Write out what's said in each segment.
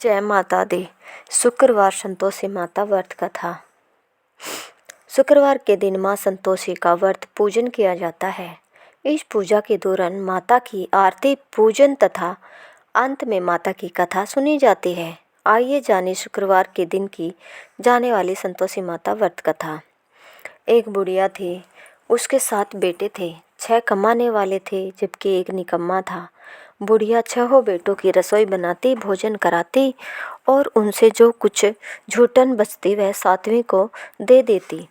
जय माता दी। शुक्रवार संतोषी माता व्रत कथा। शुक्रवार के दिन मां संतोषी का व्रत पूजन किया जाता है। इस पूजा के दौरान माता की आरती पूजन तथा अंत में माता की कथा सुनी जाती है। आइए जाने शुक्रवार के दिन की जाने वाली संतोषी माता व्रत कथा। एक बुढ़िया थी, उसके 7 बेटे थे। 6 कमाने वाले थे जबकि एक निकम्मा था। बुढ़िया 6 बेटों की रसोई बनाती, भोजन कराती और उनसे जो कुछ झूठन बचती वह 7वीं को दे देती।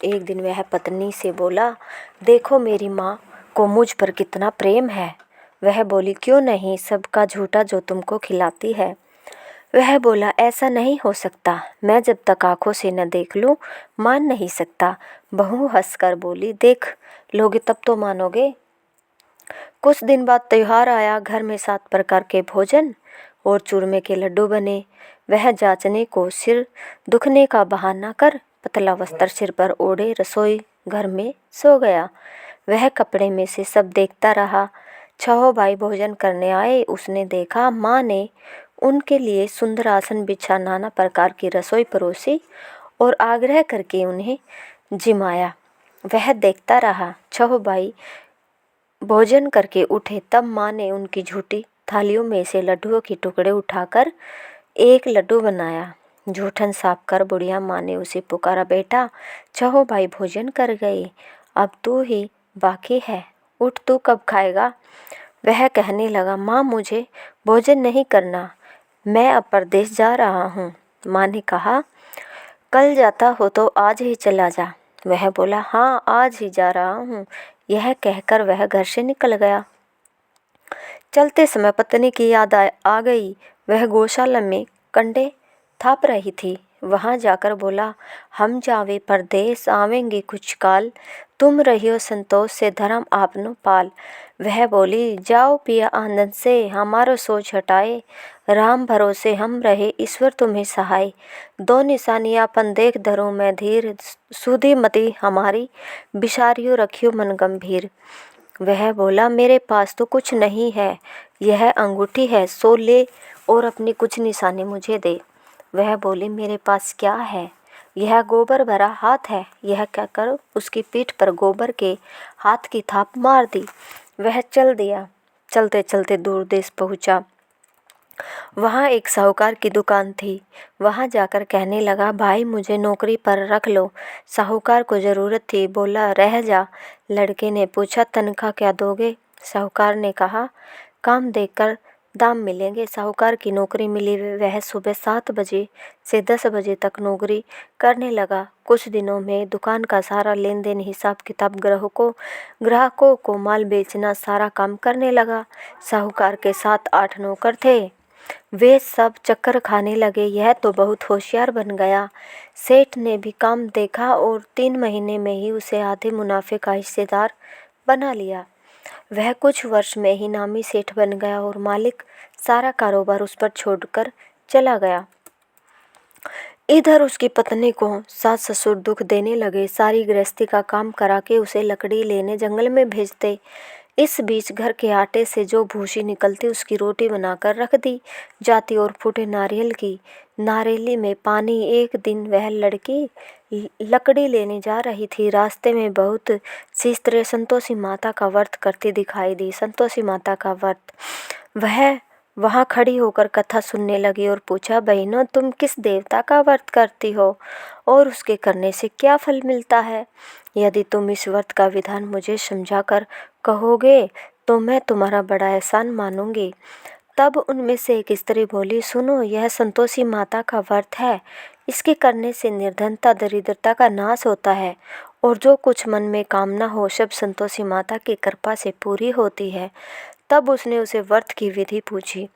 एक दिन वह पत्नी से बोला, देखो मेरी माँ को मुझ पर कितना प्रेम है। वह बोली, क्यों नहीं, सबका झूठा जो तुमको खिलाती है। वह बोला, ऐसा नहीं हो सकता, मैं जब तक आंखों से न देख लूं मान नहीं सकता। बहू हंसकर बोली, देख लोगे तब तो मानोगे। कुछ दिन बाद त्योहार आया। घर में 7 प्रकार के भोजन और चूरमे के लड्डू बने। वह जांचने को सिर दुखने का बहाना कर पतला वस्त्र सिर पर ओढ़े रसोई घर में सो गया। वह कपड़े में से सब देखता रहा। 6 भाई भोजन करने आए। उसने देखा माँ ने उनके लिए सुंदर आसन बिछा नाना प्रकार की रसोई परोसी और आग्रह करके उन्हें जिमाया। वह देखता रहा। 6 भाई भोजन करके उठे तब माँ ने उनकी झूठी थालियों में से लड्डुओं के टुकड़े उठाकर एक लड्डू बनाया। जूठन साफ कर बुढ़िया माँ ने उसे पुकारा, बेटा 6 भाई भोजन कर गए, अब तू ही बाकी है, उठ, तू कब खाएगा। वह कहने लगा, माँ मुझे भोजन नहीं करना, मैं अब परदेश जा रहा हूँ। माँ ने कहा, कल जाता हो तो आज ही चला जा। वह बोला, हाँ आज ही जा रहा हूँ। यह कहकर वह घर से निकल गया। चलते समय पत्नी की याद आ गई। वह गौशाला में कंडे थाप रही थी। वहां जाकर बोला, हम जावे परदेस आवेंगे कुछ काल, तुम रहियो संतोष से धर्म आपनो पाल। वह बोली, जाओ पिया आनंद से हमारो सोच हटाए, राम भरोसे हम रहे ईश्वर तुम्हें सहाय। 2 निशानियापन देख धरो मैं धीर, सुधी मति हमारी बिसारियो रखियो मन गंभीर। वह बोला, मेरे पास तो कुछ नहीं है, यह अंगूठी है, सो ले और अपनी कुछ निशानी मुझे दे। वह बोली, मेरे पास क्या है, यह गोबर भरा हाथ है। यह कहकर उसकी पीठ पर गोबर के हाथ की थाप मार दी। वह चल दिया। चलते चलते दूर देश पहुंचा। वहाँ एक साहूकार की दुकान थी। वहाँ जाकर कहने लगा, भाई मुझे नौकरी पर रख लो। साहूकार को ज़रूरत थी, बोला, रह जा। लड़के ने पूछा, तनख्वाह क्या दोगे। साहूकार ने कहा, काम देकर दाम मिलेंगे। साहूकार की नौकरी मिली। वह सुबह 7 बजे से 10 बजे तक नौकरी करने लगा। कुछ दिनों में दुकान का सारा लेन देन, हिसाब किताब, ग्राहकों को माल बेचना, सारा काम करने लगा। साहूकार के 7-8 नौकर थे। वे सब चक्कर खाने लगे, यह तो बहुत होशियार बन गया। सेठ ने भी काम देखा और 3 महीने में ही उसे आधे मुनाफे का हिस्सेदार बना लिया। वह कुछ वर्ष में ही नामी सेठ बन गया और मालिक सारा कारोबार उस पर छोड़कर चला गया। इधर उसकी पत्नी को सास ससुर दुख देने लगे। सारी गृहस्थी का काम करा के उसे लकड़ी लेने जंगल में भेजते। इस बीच घर के आटे से जो भूसी निकलती उसकी रोटी बनाकर रख दी जाती और फूटे नारियल की नारेली में पानी। एक दिन वह लड़की लकड़ी लेने जा रही थी। रास्ते में बहुत सी स्त्रियां संतोषी माता का व्रत करती दिखाई दी। संतोषी माता का व्रत। वह वहां खड़ी होकर कथा सुनने लगी और पूछा, बहनों तुम किस देवता का व्रत करती हो और उसके करने से क्या फल मिलता है। यदि तुम इस व्रत का विधान मुझे समझाकर कहोगे तो मैं तुम्हारा बड़ा एहसान मानूंगी। तब उनमें से एक स्त्री बोली, सुनो, यह संतोषी माता का व्रत है। इसके करने से निर्धनता दरिद्रता का नाश होता है और जो कुछ मन में कामना हो सब संतोषी माता की कृपा से पूरी होती है। तब उसने उसे व्रत की विधि पूछी।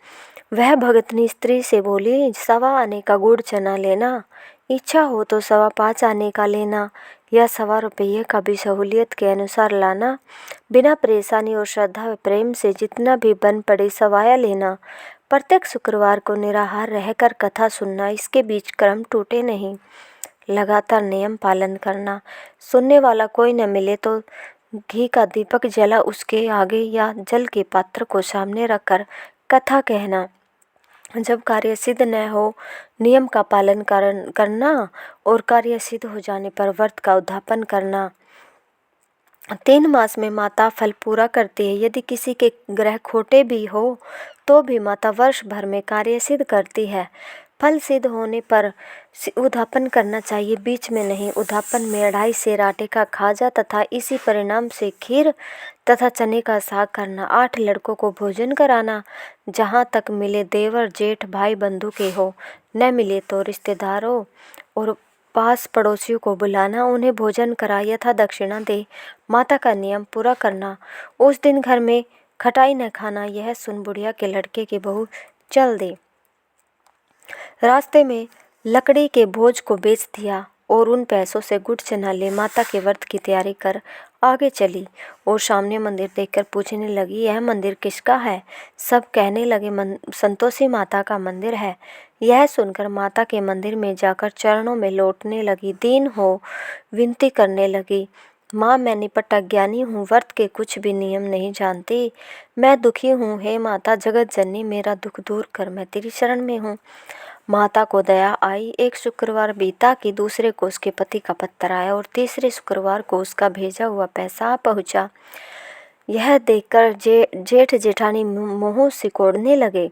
वह भगतनी स्त्री से बोली, 1.25 आने का गुड़ चना लेना, इच्छा हो तो 5.25 आने का लेना या 1.25 रुपये का भी सहूलियत के अनुसार लाना। बिना परेशानी और श्रद्धा व प्रेम से जितना भी बन पड़े सवाया लेना। प्रत्येक शुक्रवार को निराहार रहकर कथा सुनना, इसके बीच क्रम टूटे नहीं। लगातार नियम पालन करना। सुनने वाला कोई न मिले तो घी का दीपक जला उसके आगे या जल के पात्र को सामने रखकर कथा कहना। जब कार्य सिद्ध न हो, नियम का पालन करना और कार्य सिद्ध हो जाने पर व्रत का उद्यापन करना। 3 मास में माता फल पूरा करती है। यदि किसी के ग्रह खोटे भी हो तो भी माता वर्ष भर में कार्य सिद्ध करती है। फल सिद्ध होने पर उद्यापन करना चाहिए, बीच में नहीं। उद्यापन में 2.5 सेर आटे का खाजा तथा इसी परिणाम से खीर तथा चने का साग करना। 8 लड़कों को भोजन कराना, जहाँ तक मिले देवर जेठ भाई बंधु के हो, न मिले तो रिश्तेदारों और पास पड़ोसियों को बुलाना, उन्हें भोजन करा यथा दक्षिणा दे। माता का नियम पूरा करना। उस दिन घर में खटाई न खाना। यह सुन बुढ़िया के लड़के की बहू चल दी। रास्ते में लकड़ी के बोझ को बेच दिया और उन पैसों से गुड़ चना ले माता के व्रत की तैयारी कर आगे चली और सामने मंदिर देखकर पूछने लगी, यह मंदिर किसका है? सब कहने लगे, संतोषी माता का मंदिर है। यह सुनकर माता के मंदिर में जाकर चरणों में लौटने लगी, दीन हो विनती करने लगी, माँ मैं निपट अज्ञानी हूँ, व्रत के कुछ भी नियम नहीं जानती, मैं दुखी हूँ। हे माता जगत जननी, मेरा दुख दूर कर, मैं तेरी शरण में हूँ। माता को दया आई। एक शुक्रवार बीता कि दूसरे को उसके पति का पत्र आया और तीसरे शुक्रवार को उसका भेजा हुआ पैसा पहुंचा। यह देखकर जेठ जेठानी मुंह सिकोड़ने लगे।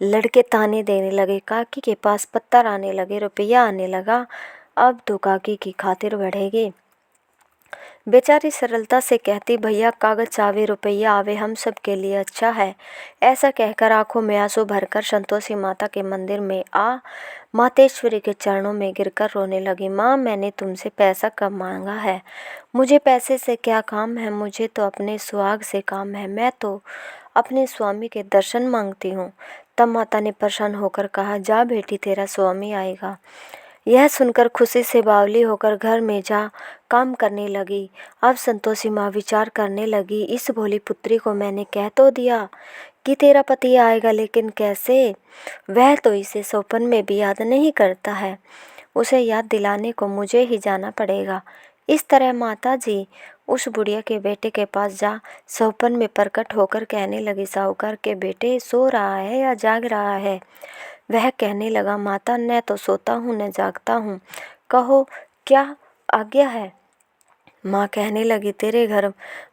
लड़के ताने देने लगे, काकी के पास पत्थर आने लगे, रुपया आने लगा, अब तो काकी की खातिर बढ़ेगी। बेचारी सरलता से कहती, भैया कागज आवे रुपया आवे, हम सब के लिए अच्छा है। ऐसा कहकर आंखों में आंसू भरकर संतोषी माता के मंदिर में आ मातेश्वरी के चरणों में गिरकर रोने लगी। माँ मैंने तुमसे पैसा कब मांगा है? मुझे पैसे से क्या काम है? मुझे तो अपने सुहाग से काम है। मैं तो अपने स्वामी के दर्शन मांगती हूँ। तब माता ने प्रसन्न होकर कहा, जा बेटी तेरा स्वामी आएगा। यह सुनकर खुशी से बावली होकर घर में जा काम करने लगी। अब संतोषी माँ विचार करने लगी, इस भोली पुत्री को मैंने कह तो दिया कि तेरा पति आएगा, लेकिन कैसे? वह तो इसे सौपन में भी याद नहीं करता है। उसे याद दिलाने को मुझे ही जाना पड़ेगा। इस तरह माता जी उस बुढ़िया के बेटे के पास जा सौपन में प्रकट होकर कहने लगी, साहूकार के बेटे सो रहा है या जाग रहा है? वह कहने लगा, माता न तो सोता हूँ न जागता हूँ, कहो क्या आज्ञा है? माँ कहने लगी, तेरे घर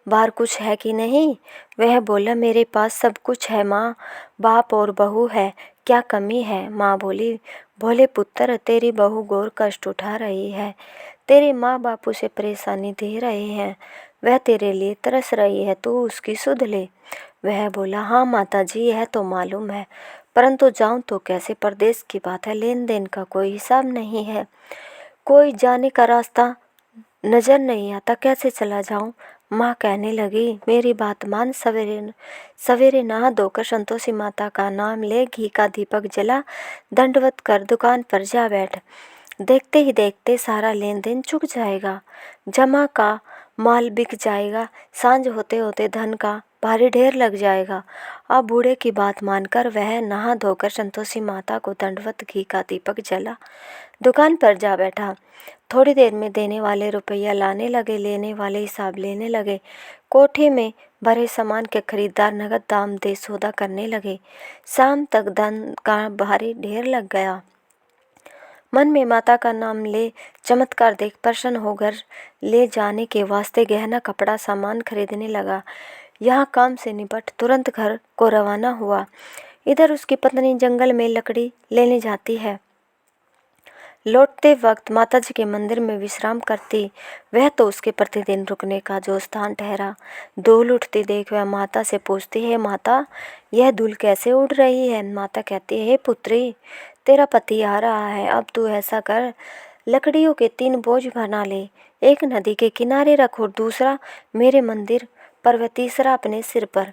बाहर कुछ है कि नहीं? वह बोला, मेरे पास सब कुछ है माँ, बाप और बहू है, क्या कमी है? माँ बोली, भोले पुत्र तेरी बहू घोर कष्ट उठा रही है, तेरे माँ बाप उसे परेशानी दे रहे हैं, वह तेरे लिए तरस रही है, तू उसकी सुध ले। वह बोला, हाँ माता जी यह तो मालूम है, परंतु जाऊं तो कैसे? परदेश की बात है, लेन देन का कोई हिसाब नहीं है, कोई जाने का रास्ता नजर नहीं आता, कैसे चला जाऊं? माँ कहने लगी, मेरी बात मान, सवेरे सवेरे नहा धोकर संतोषी माता का नाम ले, घी का दीपक जला, दंडवत कर दुकान पर जा बैठ। देखते ही देखते सारा लेन देन चुक जाएगा, जमा का माल बिक जाएगा, सांझ होते होते धन का भारी ढेर लग जाएगा। अब बूढ़े की बात मानकर वह नहा धोकर संतोषी माता को दंडवत घी का दीपक जला, दुकान पर जा बैठा। थोड़ी देर में देने वाले रुपया लाने लगे, लेने वाले हिसाब लेने लगे। कोठे में भरे सामान के खरीदार नगद दाम दे सौदा करने लगे। शाम तक धन का भारी ढेर लग गया। मन में माता का नाम ले चमत्कार देख प्रसन्न होकर ले जाने के वास्ते गहना कपड़ा सामान खरीदने लगा। यहाँ काम से निपट तुरंत घर को रवाना हुआ। इधर उसकी पत्नी जंगल में लकड़ी लेने जाती है। लौटते वक्त माताजी के मंदिर में विश्राम करती। वह तो उसके प्रतिदिन रुकने का जो स्थान ठहरा। धूल उठती देख वह माता से पूछती है, माता यह धूल कैसे उड़ रही है? माता कहती है, हे पुत्री तेरा पति आ रहा है, अब तू ऐसा कर, लकड़ियों के 3 बोझ बना ले, एक नदी के किनारे रख और दूसरा मेरे मंदिर पर व तीसरा अपने सिर पर।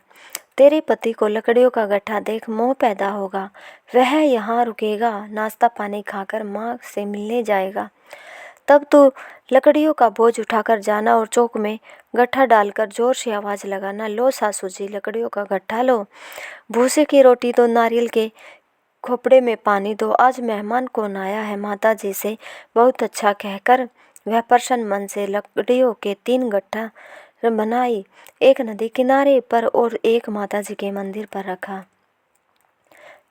तेरे पति को लकड़ियों का गड्ढा देख मोह पैदा होगा, वह यहाँ रुकेगा, नाश्ता पानी खाकर माँ से मिलने जाएगा। तब तू लकड़ियों का बोझ उठाकर जाना और चौक में गट्ठा डालकर जोर से आवाज़ लगाना, लो सासू जी लकड़ियों का गट्ठा लो, भूसे की रोटी दो, नारियल के खोपड़े में पानी दो, आज मेहमान कौन आया है? माता जी से बहुत अच्छा कहकर वह प्रसन्न मन से लकड़ियों के 3 गट्ठा बनाई, एक नदी किनारे पर और एक माता जी के मंदिर पर रखा।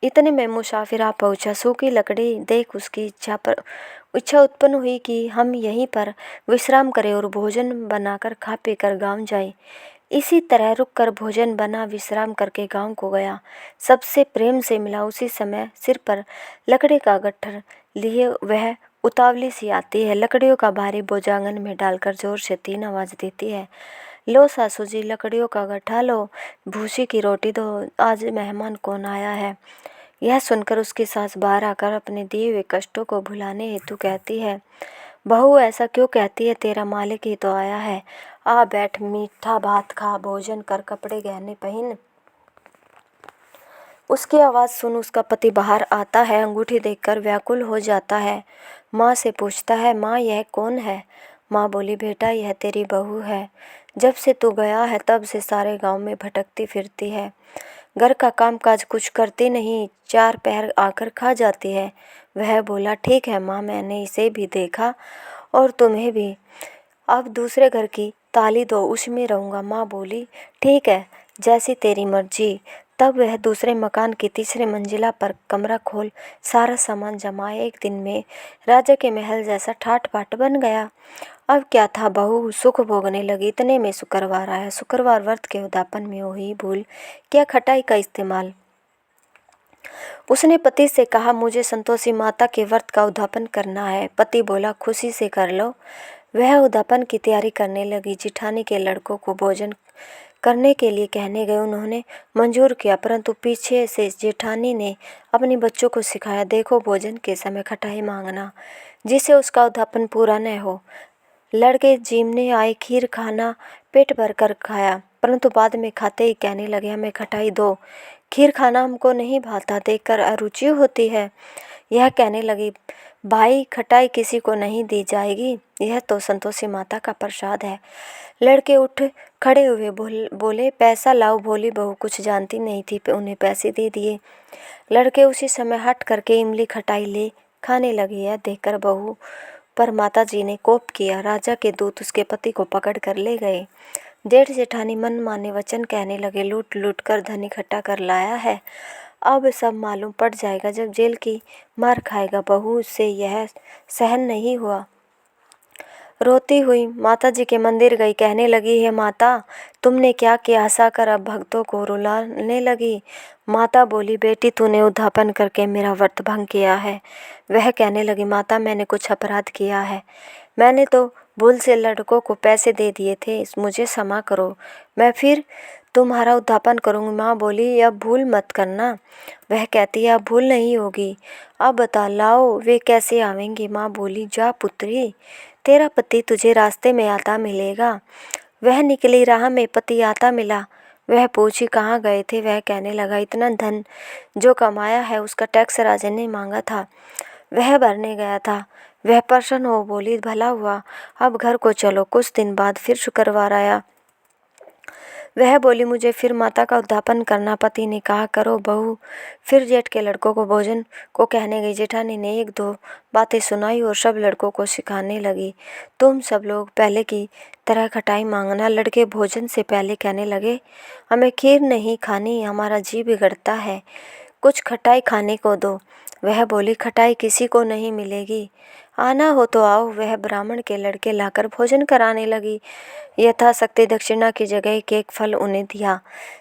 इतने में मुसाफिर आ पहुँचा। सूखी लकड़ी देख उसकी इच्छा उत्पन्न हुई कि हम यहीं पर विश्राम करें और भोजन बनाकर खा पीकर गांव जाए। इसी तरह रुककर भोजन बना, विश्राम करके गांव को गया। सबसे प्रेम से मिला। उसी समय सिर पर लकड़ी का गट्ठर लिए वह उतावली सी आती है। लकड़ियों का भारी बोझ आंगन में डालकर जोर से 3 आवाज़ देती है। लो सासू जी, लकड़ियों का गट्ठा लो, भूसी की रोटी दो, आज मेहमान कौन आया है। यह सुनकर उसकी सास बाहर आकर अपने दिए हुए कष्टों को भुलाने हेतु कहती है, बहू ऐसा क्यों कहती है, तेरा मालिक ही तो आया है। आ बैठ, मीठा भात खा, भोजन कर, कपड़े गहने पहन। उसकी आवाज़ सुन उसका पति बाहर आता है। अंगूठी देखकर व्याकुल हो जाता है। माँ से पूछता है, माँ यह कौन है। माँ बोली, बेटा यह तेरी बहू है। जब से तू गया है तब से सारे गांव में भटकती फिरती है। घर का काम काज कुछ करती नहीं, 4 पहर आकर खा जाती है। वह बोला, ठीक है माँ, मैंने इसे भी देखा और तुम्हें भी। अब दूसरे घर की ताली दो, उसमें रहूँगा। माँ बोली, ठीक है, जैसी तेरी मर्जी। तब वह दूसरे मकान की तीसरे मंजिला पर कमरा खोल सारा सामान जमाए। एक दिन में राजा के महल जैसा ठाट बाट बन गया। अब क्या था, बहू सुख भोगने लगी। इतने में शुक्रवार आया। शुक्रवार व्रत के उद्यापन में हुई भूल क्या खटाई का इस्तेमाल। उसने पति से कहा, मुझे संतोषी माता के व्रत का उद्यापन करना है। पति बोला, खुशी से कर लो। वह उद्यापन की तैयारी करने लगी। जिठानी के लड़कों को भोजन करने के लिए कहने गए। उन्होंने मंजूर किया, परंतु पीछे से जेठानी ने अपने बच्चों को सिखाया, देखो भोजन के समय खटाई मांगना, जिससे उसका उद्यापन पूरा न हो। लड़के जीमने आए, खीर खाना पेट भर कर खाया, परंतु बाद में खाते ही कहने लगे, हमें खटाई दो, खीर खाना हमको नहीं भाता, देखकर अरुचि होती है। यह कहने लगी, भाई खटाई किसी को नहीं दी जाएगी, यह तो संतोषी माता का प्रसाद है। लड़के उठ खड़े हुए बोले, पैसा लाओ। भोली बहू कुछ जानती नहीं थी, उन्हें पैसे दे दिए। लड़के उसी समय हट करके इमली खटाई ले खाने लगे। यह देखकर बहू पर माता जी ने कोप किया। राजा के दूत उसके पति को पकड़ कर ले गए। जेठ जेठानी मन माने वचन कहने लगे, लूट लूट कर धन इकट्ठा कर लाया है, अब सब मालूम पड़ जाएगा, जब जेल की मार खाएगा। बहू से यह सहन नहीं हुआ। रोती हुई माता जी के मंदिर गई। कहने लगी, हे माता, तुमने क्या किया। हंसाकर अब भक्तों को रुलाने लगी। माता बोली, बेटी तूने उद्यापन करके मेरा व्रत भंग किया है। वह कहने लगी, माता मैंने कुछ अपराध किया है, मैंने तो भूल से लड़कों को पैसे दे दिए थे, मुझे क्षमा करो, मैं फिर तुम्हारा उद्यापन करूँगी। माँ बोली, अब भूल मत करना। वह कहती है, अब भूल नहीं होगी। अब बता लाओ वे कैसे आवेंगे। माँ बोली, जा पुत्री, तेरा पति तुझे रास्ते में आता मिलेगा। वह निकली, राह में पति आता मिला। वह पूछी, कहाँ गए थे। वह कहने लगा, इतना धन जो कमाया है उसका टैक्स राजा ने मांगा था, वह भरने गया था। वह प्रसन्न हो बोली, भला हुआ, अब घर को चलो। कुछ दिन बाद फिर शुक्रवार आया। वह बोली, मुझे फिर माता का उद्यापन करना। पति ने कहा, करो बहू। फिर जेठ के लड़कों को भोजन को कहने गई। जेठानी ने 1-2 बातें सुनाई और सब लड़कों को सिखाने लगी, तुम सब लोग पहले की तरह खटाई मांगना। लड़के भोजन से पहले कहने लगे, हमें खीर नहीं खानी, हमारा जी बिगड़ता है, कुछ खटाई खाने को दो। वह बोली, खटाई किसी को नहीं मिलेगी, आना हो तो आओ। वह ब्राह्मण के लड़के लाकर भोजन कराने लगी। यथाशक्ति दक्षिणा की जगह एक फल उन्हें दिया।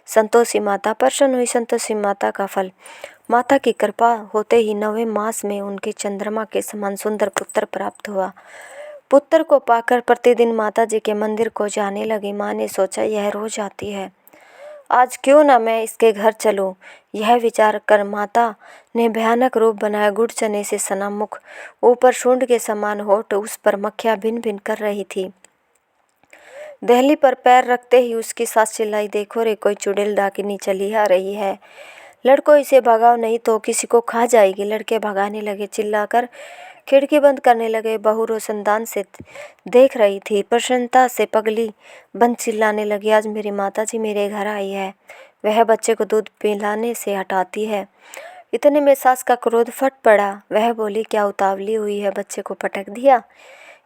संतोषी माता प्रसन्न हुई। संतोषी माता का फल, माता की कृपा होते ही 9वें मास में उनके चंद्रमा के समान सुंदर पुत्र प्राप्त हुआ। पुत्र को पाकर प्रतिदिन माता जी के मंदिर को जाने लगी। माँ ने सोचा, यह रोज आती है, आज क्यों ना मैं इसके घर चलूं। यह विचार कर माता ने भयानक रूप बनाया। गुड़ चने से सना मुख, ऊपर सूंड के समान होठ, उस पर मक्खियाँ भिन भिन कर रही थी। दहली पर पैर रखते ही उसकी सास चिल्लाई, देखो रे, कोई चुड़ैल डाकिनी चली आ रही है, लड़कों इसे भगाओ नहीं तो किसी को खा जाएगी। लड़के भगाने लगे, चिल्लाकर खिड़की बंद करने लगे। बहू रोशनदान से देख रही थी। प्रसन्नता से पगली बंद चिल्लाने लगी, आज मेरी माता जी मेरे घर आई है, वह बच्चे को दूध पिलाने से हटाती है। इतने में सास का क्रोध फट पड़ा। वह बोली, क्या उतावली हुई है, बच्चे को पटक दिया।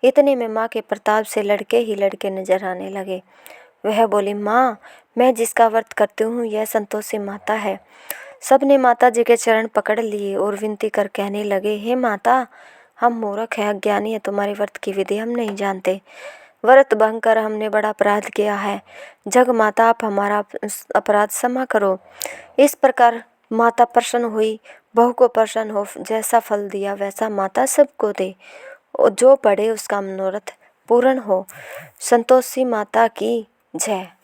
इतने में माँ के प्रताप से लड़के ही लड़के नजर आने लगे। वह बोली, माँ मैं जिसका व्रत करती हूँ यह संतोषी माता है। सबने माता जी के चरण पकड़ लिए और विनती कर कहने लगे, हे माता, हम मूर्ख हैं, अज्ञानी है, तुम्हारे व्रत की विधि हम नहीं जानते। व्रत भंग कर हमने बड़ा अपराध किया है। जग माता, आप हमारा अपराध क्षमा करो। इस प्रकार माता प्रसन्न हुई। बहू को प्रसन्न हो, जैसा फल दिया वैसा माता सबको दे, और जो पढ़े उसका मनोरथ पूर्ण हो। संतोषी माता की जय।